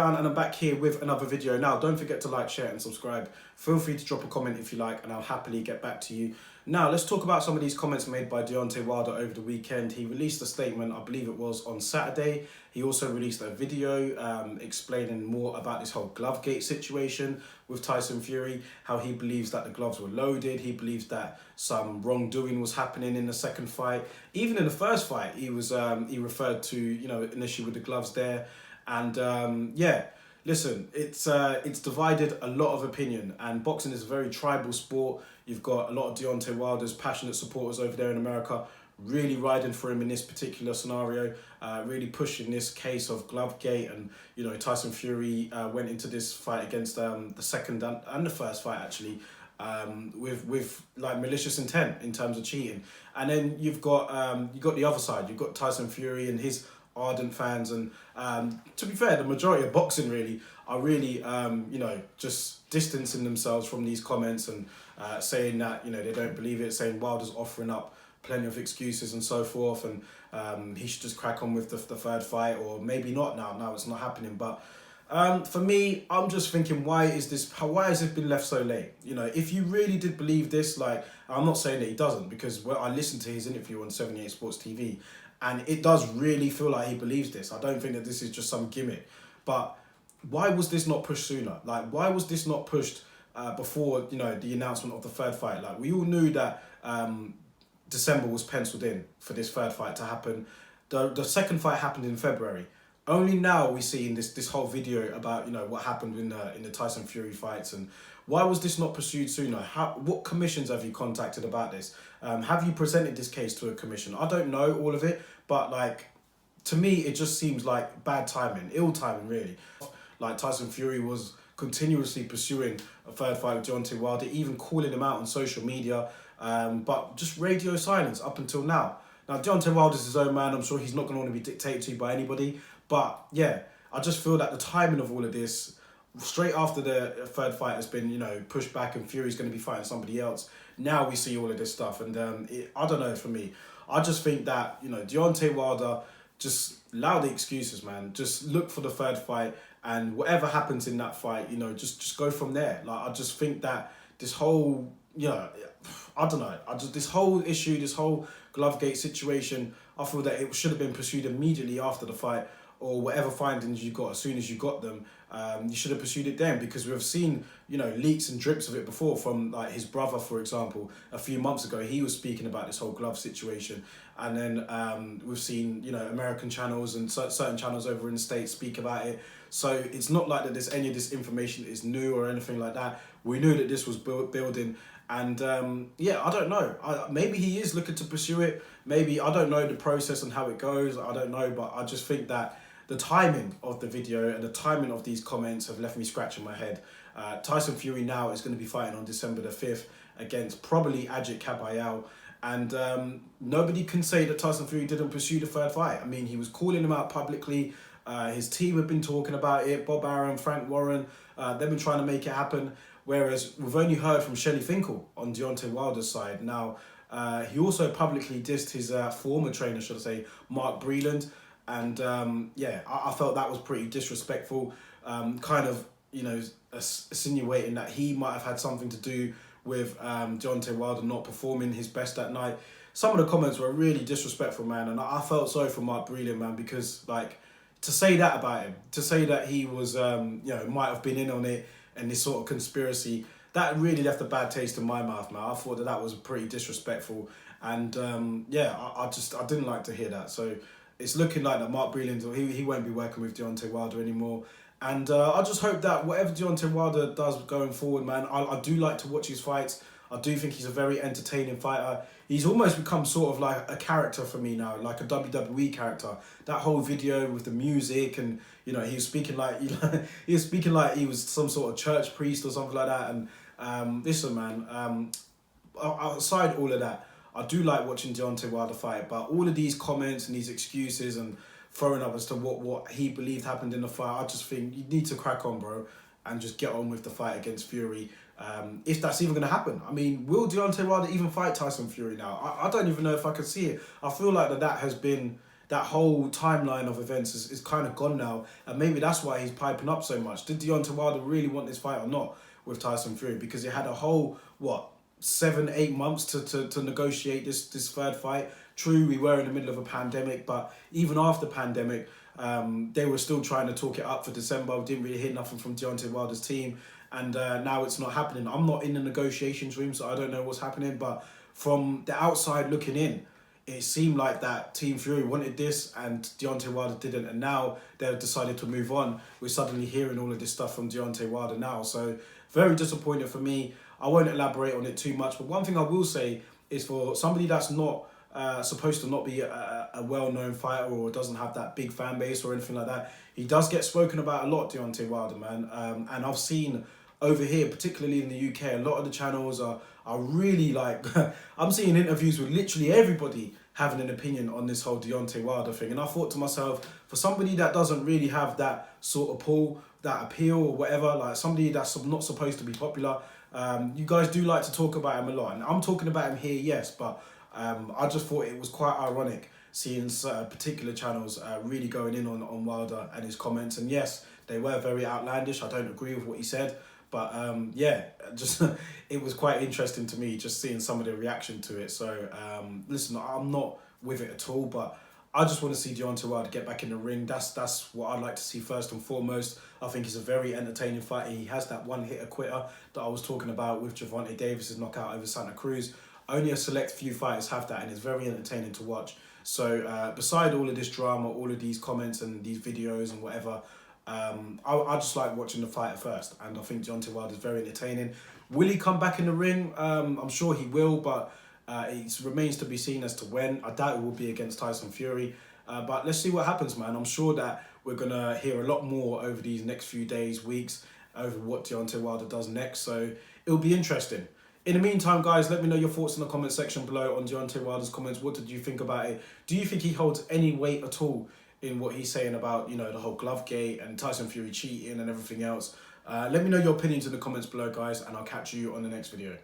Lowdown, and I'm back here with another video. Now, don't forget to like, share and subscribe. Feel free to drop a comment if you like, and I'll happily get back to you. Now, let's talk about some of these comments made by Deontay Wilder over the weekend. He released a statement, I believe it was on Saturday. He also released a video explaining more about this whole Glovegate situation with Tyson Fury, how he believes that the gloves were loaded. He believes that some wrongdoing was happening in the second fight. Even in the first fight, he referred to, an issue with the gloves there. And yeah, listen, it's divided a lot of opinion, and boxing is a very tribal sport. You've got a lot of Deontay Wilder's passionate supporters over there in America really riding for him in this particular scenario, really pushing this case of Glovegate. And Tyson Fury went into this fight against the second and the first fight actually with like malicious intent in terms of cheating. And then you've got the other side. You've got Tyson Fury and his ardent fans, and to be fair, the majority of boxing really are really just distancing themselves from these comments and saying that they don't believe it, saying Wilder's offering up plenty of excuses and so forth, and he should just crack on with the third fight, or maybe not now it's not happening. But for me, I'm just thinking, why has this been left so late? If you really did believe this, like, I'm not saying that he doesn't, because I listened to his interview on 78 Sports TV, and it does really feel like he believes this. I don't think that this is just some gimmick. But why was this not pushed sooner? Like, why was this not pushed before, the announcement of the third fight? Like, we all knew that December was penciled in for this third fight to happen. The second fight happened in February. Only now we see in this whole video about what happened in the Tyson Fury fights. And why was this not pursued sooner? What commissions have you contacted about this? Have you presented this case to a commission? I don't know all of it, but like, to me, it just seems like bad timing, ill timing really. Like, Tyson Fury was continuously pursuing a third fight with Deontay Wilder, even calling him out on social media, but just radio silence up until now. Now, Deontay Wilder's his own man. I'm sure he's not going to want to be dictated to by anybody. But yeah, I just feel that the timing of all of this, straight after the third fight has been, pushed back and Fury's going to be fighting somebody else, now we see all of this stuff. And I don't know, for me, I just think that, Deontay Wilder, just allow the excuses, man. Just look for the third fight, and whatever happens in that fight, just go from there. Like, I just think that this whole, I don't know, this whole issue, this whole Glovegate situation, I feel that it should have been pursued immediately after the fight, or whatever findings you got, as soon as you got them, you should have pursued it then, because we've seen, leaks and drips of it before from, like, his brother, for example. A few months ago, he was speaking about this whole glove situation. And then we've seen, American channels and certain channels over in the States speak about it. So it's not like that any of this information is new or anything like that. We knew that this was building. And yeah, I don't know. Maybe he is looking to pursue it. Maybe, I don't know the process and how it goes. I don't know, but I just think that the timing of the video and the timing of these comments have left me scratching my head. Tyson Fury now is going to be fighting on December the 5th against probably Ajit Kabayel. And nobody can say that Tyson Fury didn't pursue the third fight. I mean, he was calling him out publicly. His team have been talking about it. Bob Arum, Frank Warren, they've been trying to make it happen. Whereas we've only heard from Shelley Finkel on Deontay Wilder's side. Now, he also publicly dissed his former trainer, should I say, Mark Breland. And yeah, I felt that was pretty disrespectful. Kind of, insinuating that he might have had something to do with Deontay Wilder not performing his best that night. Some of the comments were really disrespectful, man. And I felt sorry for Mark Breland, man, because, like, to say that about him, to say that he was, might have been in on it and this sort of conspiracy, that really left a bad taste in my mouth, man. I thought that was pretty disrespectful. And yeah, I didn't like to hear that. So it's looking like that Mark Breland, he won't be working with Deontay Wilder anymore. And I just hope that whatever Deontay Wilder does going forward, man, I do like to watch his fights. I do think he's a very entertaining fighter. He's almost become sort of like a character for me now, like a WWE character. That whole video with the music, and he was speaking like he was some sort of church priest or something like that. And listen, man, outside all of that, I do like watching Deontay Wilder fight. But all of these comments and these excuses and throwing up as to what he believed happened in the fight, I just think you need to crack on, bro, and just get on with the fight against Fury. If that's even going to happen. I mean, will Deontay Wilder even fight Tyson Fury now? I don't even know if I can see it. I feel like that has been that whole timeline of events is kind of gone now, and maybe that's why he's piping up so much. Did Deontay Wilder really want this fight or not with Tyson Fury? Because he had a whole, what, 7-8 months to negotiate this third fight. True, we were in the middle of a pandemic, but even after pandemic, they were still trying to talk it up for December. We didn't really hear nothing from Deontay Wilder's team, and now it's not happening. I'm not in the negotiations room, so I don't know what's happening, but from the outside looking in, it seemed like that Team Fury wanted this and Deontay Wilder didn't, and now they've decided to move on. We're suddenly hearing all of this stuff from Deontay Wilder now, so very disappointed for me. I won't elaborate on it too much, but one thing I will say is, for somebody that's not supposed to not be a well-known fighter or doesn't have that big fan base or anything like that, he does get spoken about a lot, Deontay Wilder, man. And I've seen over here, particularly in the UK, a lot of the channels are really like, I'm seeing interviews with literally everybody having an opinion on this whole Deontay Wilder thing. And I thought to myself, for somebody that doesn't really have that sort of pull, that appeal or whatever, like somebody that's not supposed to be popular, you guys do like to talk about him a lot. And I'm talking about him here, yes, but I just thought it was quite ironic seeing particular channels really going in on Wilder and his comments. And yes, they were very outlandish. I don't agree with what he said. But yeah, just it was quite interesting to me just seeing some of the reaction to it. So listen, I'm not with it at all, but I just want to see Deontay Wilder get back in the ring. That's what I'd like to see first and foremost. I think he's a very entertaining fighter. He has that one-hitter quitter that I was talking about with Gervonta Davis's knockout over Santa Cruz. Only a select few fighters have that, and it's very entertaining to watch. So beside all of this drama, all of these comments and these videos and whatever, I just like watching the fighter first, and I think Deontay Wilder is very entertaining. Will he come back in the ring? I'm sure he will, but it remains to be seen as to when. I doubt it will be against Tyson Fury, but let's see what happens, man. I'm sure that we're going to hear a lot more over these next few days, weeks, over what Deontay Wilder does next, so it'll be interesting. In the meantime, guys, let me know your thoughts in the comment section below on Deontay Wilder's comments. What did you think about it? Do you think he holds any weight at all in what he's saying about, you know, the whole glove gate and Tyson Fury cheating and everything else? Let me know your opinions in the comments below, guys, and I'll catch you on the next video.